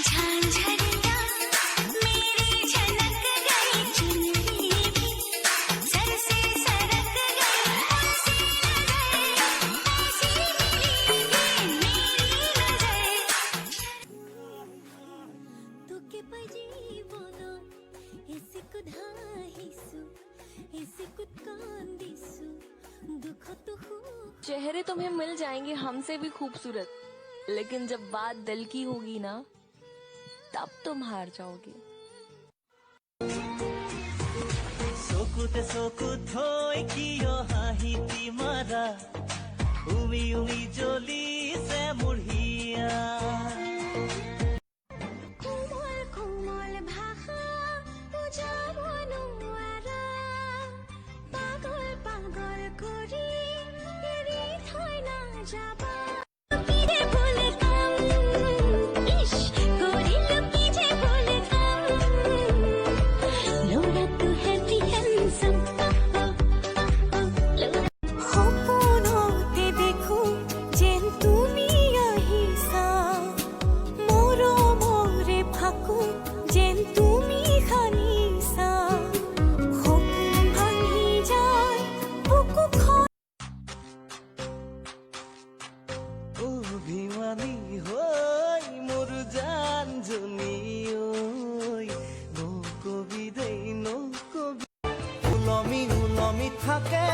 झांझरिया मेरी झलक गई चुनरी भी सर से सरक गई ऐसी नजर ऐसी मिली मेरी नजर तो के पजी बोलो ऐसे कुधा हिसु ऐसे कुछ कान दिसु दुख तो हो। चेहरे तुम्हें मिल जाएंगे हमसे भी खूबसूरत, लेकिन जब बात दिल की होगी ना तब तुम हार जाओगे। सोकुते सोकुथोय कियो हाहिती मारा उमी उमी जोली से मुढ़िया কোমল কোমল ভাষা বুজাব নোৱাৰা পাগল পাগল কৰি এৰি থৈ নাযাবা কি যে ভুল কাম ইশ কৰিলো কি যে ভুল কাম ল'ৰাটো হেভি হেণ্ডসাম সপোনতে দেখো যেন তুমি আহিছা মৰমৰে ফাকো যেন তুমি সানিছা সপোন ভাঙি যায় বুকুখন অভিমানী হৈ মোৰ জান জনী ঐ নকবি দেই নকবি উলমি উলমি থাকে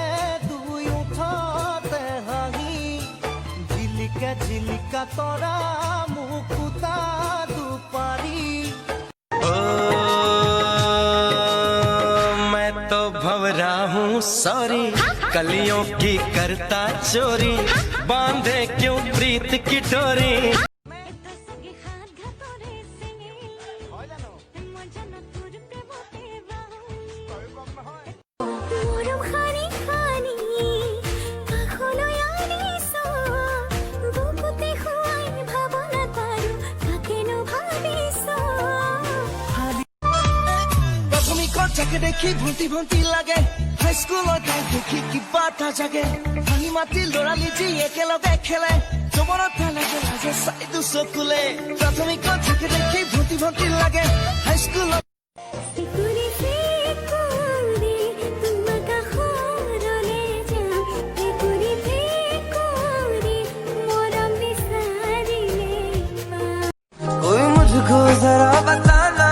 দুই ওঠতে হাঁহি জিলিকা জিলিকা তৰা মুকুতা দুপাৰি मैं तो भंवरा हूँ सॉरी कलियों की करता चोरी बांधे क्यों प्रीत की डोरी এটা সগে হাত ঘাতরে সিঙি মজা না তোর প্রেমতে বাহুনি মরম খানি খানি কাখলৈ আনিছো বুকুতে খুৱাই ভাৱনা তাৰো কাকেনো ভাবিছো প্ৰথমিকৰ চাকে দেখি ভণ্টি ভণ্টি লাগে হাইস্কুলৰ তাই দেখি কিবা এটা জাগে ভাঙি মাতি ল'ৰালি যি একেলগে খেলে জবৰত লাগে লাজে চাই দুচকুলে প্ৰাথমিকৰ চাকে দেখি ভণ্টি ভণ্টি লাগে হাইস্কুলৰ সিকুৰি সিকুৰি তোমাকা হৰলে যাম সিকুৰি সিকুৰি মৰম বিচাৰিলে कोई मुझको जरा बताना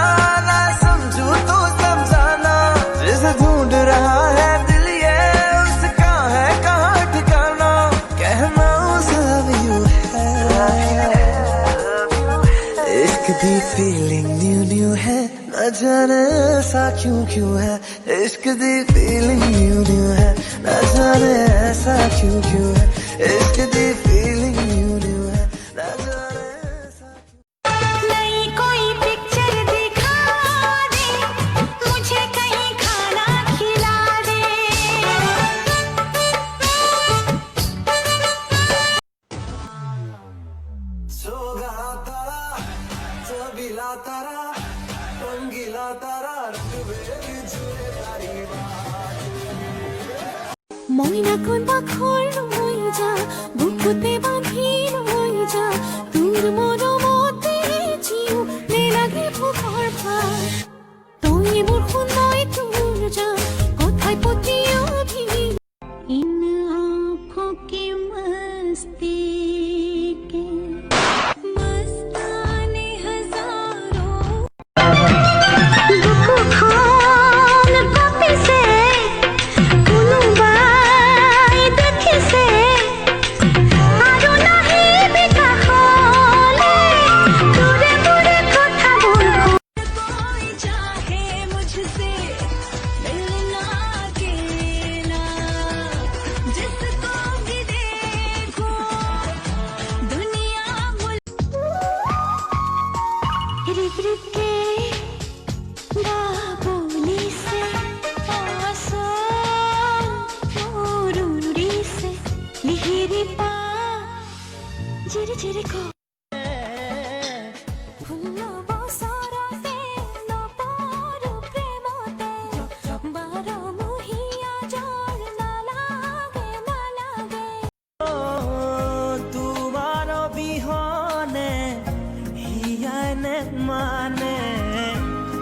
ना समझू तो समझाना जिसे ढूंढ रहा है दिल ये उसका है कहाँ ठिकाना कहना उस लव यू है इश्क दी फीलिंग न्यू न्यू है न जाने ऐसा क्यों क्यों है इश्क दी फीलिंग न्यू न्यू है न जाने ऐसा क्यों क्यों है इश्क दी फीलिंग न्यू न्यू है न जाने ऐसा नई कोई पिक्चर दिखा दे मुझे कहीं खाना खिला दे सोगा तारा चबीला तारा रंगीला तारा रंग बेरंगी झूले तारी মইনা কোন বাখৰ লৈ যা বুকুতে বান্ধি লৈ যা তোৰ মৰমতে জিও নেলাগে ভোকৰ ভাৰ তই মোৰ শুনাই তোৰ যা কথাই পতিয়াবি इन आँखों की मस्ती के मस्ताने हजारों बुकु खान कपि से কোনোবাই দেখিছে আৰু নাহি বিকাশলে দূৰে দূৰে কথাবোৰ कोई चाहे मुझसे मिलना अकेला जिसको भी देखो दुनिया भूल रिप रिप के बाबूली से आसान उरूरी से लिहिरी पा झिरी झिरी को फुल्ल बसरते नपारो प्रेमते बारमुहिया जार नालागे नालागे তোমাৰ বিহনে হিয়াই जाने माने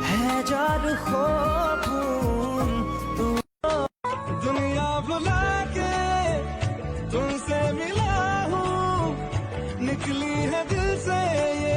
है जार खून तू दुनिया भुला के तुमसे मिला हूँ निकली है दिल से ये